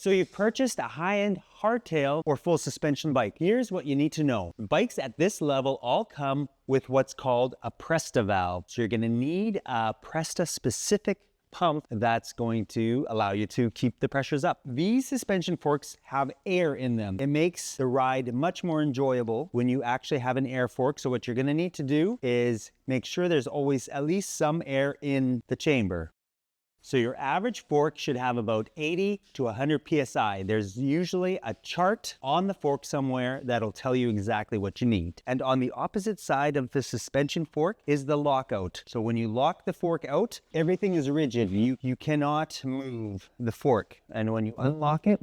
So you've purchased a high-end hardtail or full suspension bike. Here's what you need to know. Bikes at this level all come with what's called a Presta valve. So you're going to need a Presta specific pump that's going to allow you to keep the pressures up. These suspension forks have air in them. It makes the ride much more enjoyable when you actually have an air fork. So what you're going to need to do is make sure there's always at least some air in the chamber. So your average fork should have about 80 to 100 PSI. There's usually a chart on the fork somewhere that'll tell you exactly what you need. And on the opposite side of the suspension fork is the lockout. So when you lock the fork out, everything is rigid. You cannot move the fork. And when you unlock it,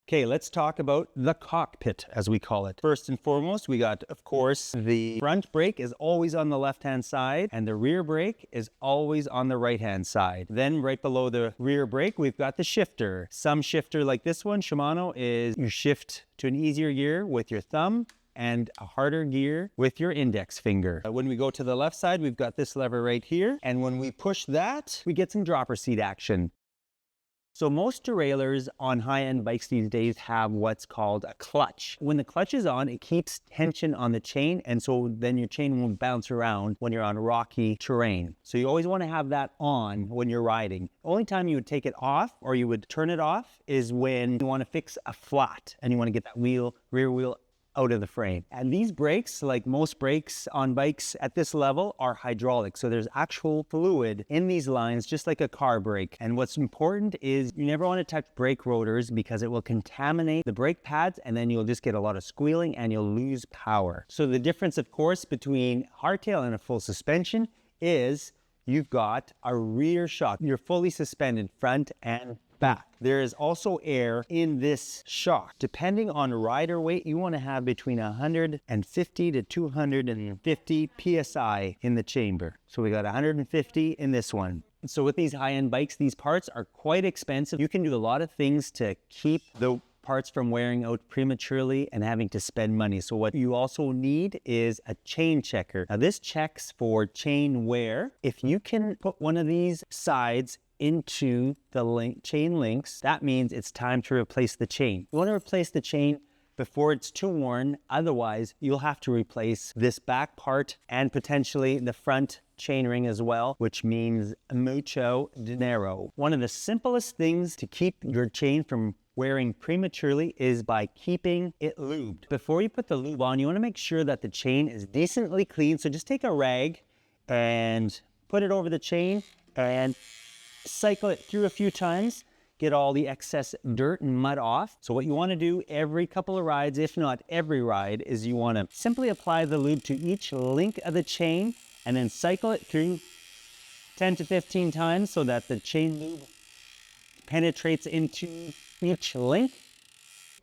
okay, let's talk about the cockpit, as we call it. First and foremost, we got, of course, the front brake is always on the left-hand side, and the rear brake is always on the right-hand side. Then right below the rear brake, we've got the shifter. Some shifter like this one, Shimano, is you shift to an easier gear with your thumb and a harder gear with your index finger. When we go to the left side, we've got this lever right here, and when we push that, we get some dropper seat action. So most derailleurs on high-end bikes these days have what's called a clutch. When the clutch is on, it keeps tension on the chain, and so then your chain won't bounce around when you're on rocky terrain. So you always want to have that on when you're riding. The only time you would take it off or you would turn it off is when you want to fix a flat and you want to get that rear wheel out of the frame. And these brakes, like most brakes on bikes at this level, are hydraulic. So there's actual fluid in these lines, just like a car brake. And what's important is you never want to touch brake rotors because it will contaminate the brake pads, and then you'll just get a lot of squealing and you'll lose power. So the difference, of course, between hardtail and a full suspension is you've got a rear shock. You're fully suspended front and back. There is also air in this shock. Depending on rider weight, you want to have between 150 to 250 PSI in the chamber. So we got 150 in this one. So with these high-end bikes, these parts are quite expensive. You can do a lot of things to keep the parts from wearing out prematurely and having to spend money. So what you also need is a chain checker. Now this checks for chain wear. If you can put one of these sides into the chain links, that means it's time to replace the chain. You want to replace the chain before it's too worn, otherwise you'll have to replace this back part and potentially the front chain ring as well, which means mucho dinero. One of the simplest things to keep your chain from wearing prematurely is by keeping it lubed. Before you put the lube on, you want to make sure that the chain is decently clean. So just take a rag and put it over the chain and cycle it through a few times, get all the excess dirt and mud off. So what you want to do every couple of rides, if not every ride, is you want to simply apply the lube to each link of the chain and then cycle it through 10 to 15 times so that the chain lube penetrates into each link.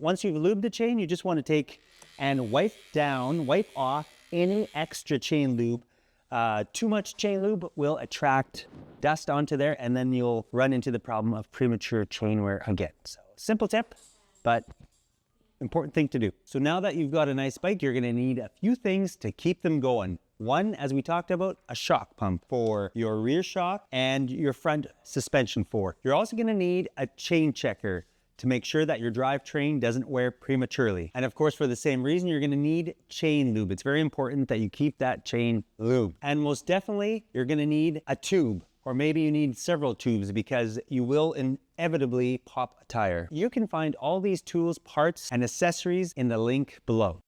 Once you've lubed the chain, you just want to take and wipe off any extra chain lube. Too much chain lube will attract dust onto there, and then you'll run into the problem of premature chain wear again. So simple tip, but important thing to do. So now that you've got a nice bike, you're gonna need a few things to keep them going. One, as we talked about, a shock pump for your rear shock and your front suspension fork. You're also gonna need a chain checker to make sure that your drivetrain doesn't wear prematurely. And of course, for the same reason, you're gonna need chain lube. It's very important that you keep that chain lubed. And most definitely, you're gonna need a tube, or maybe you need several tubes because you will inevitably pop a tire. You can find all these tools, parts, and accessories in the link below.